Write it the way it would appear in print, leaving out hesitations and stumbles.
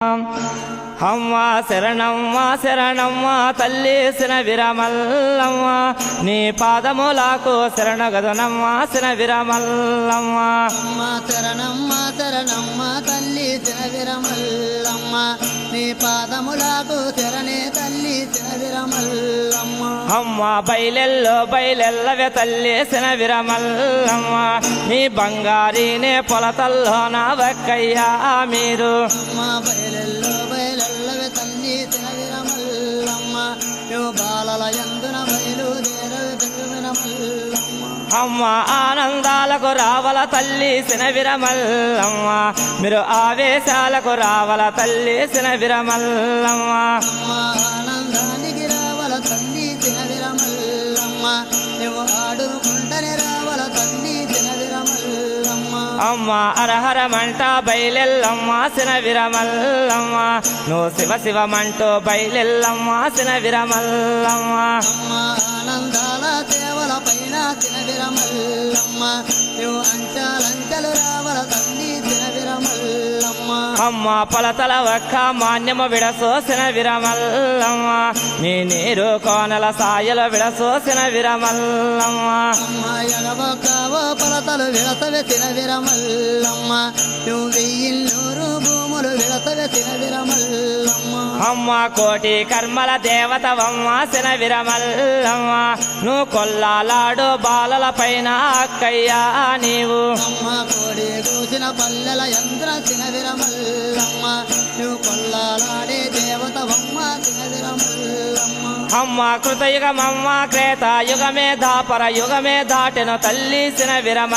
అమ్మ శరణమ్మ శరణమ్మ తల్లి సిన విరమల్లమ్మ నీ పాదములకు శరణగదునమ్మ సిన విరమల్లమ్మ. అమ్మ శరణమ్మ శరణమ్మ తల్లి సిన విరమల్లమ్మ నీ పాదములకు శరణే తల్లి సిన విరమల్లమ్మ. అమ్మ బయలెల్లో బయలెల్లవే తల్లి సిన విరమల్లమ్మ నీ బంగారీనే పొలతల్లో నా వక్కయ్యా మీరు. అమ్మ బయలెల్లో బయలెల్లవే తల్లి సిన విరమల్లమ్మ యో బాలల యందున బయలుదేరవే విరమల్లమ్మ. అమ్మ ఆనందాలకు రావల తల్లి సిన విరమల్లమ్మ మీరు ఆవేశాలకు రావల తల్లి సిన విరమల్లమ్మ. అమ్మ ఆనందానికి రావల తల్లి సిన విరమల్లమ్మ నువ్వు ఆడుకుంటనే రావల తల్లి సిన విరమల్లమ్మ. అమ్మ అరహరమంట బయలెల్లమ్మ సిన విరమల్లమ్మ నువ్వు శివ శివమంటూ బయలెల్లమ్మ సిన విరమల్లమ్మ. అమ్మ ఆనందాల సేవల పైన సిన విరమల్లమ్మ నువ్వు అంచాలంచలు రావల తల్లి సిన విరమల్లమ్మ. అమ్మ పొలతల ఒక్క మాన్యము విడసోసిన విరమల్లమ్మ నీ నీరు కోనల సాయలు విడసోసిన విరమల్లమ్మ. అమ్మ ఎగబొక్కవో పొలతలు విడతవే సిన విరమల్లమ్మ నువ్వు వెయ్యిన్నూరు భూములు విడతవే సిన విరమల్లమ్మ. అమ్మ కోటి కర్మల దేవతవమ్మ సిన విరమల్లమ్మ నువ్వు కొల్లాలాడు బాలల పైన అక్కయ్యా నీవు. అమ్మ కోడి కూసిన పల్లెల యంత్ర సిన విరమల్లమ్మ నువ్వు కొల్లాలాడే దేవతవమ్మ సిన విరమల్లమ్మ. అమ్మ కృతయుగమమ్మ క్రేత యుగమే దాపర యుగమే దాటెను తల్లి సిన విరమల్ల.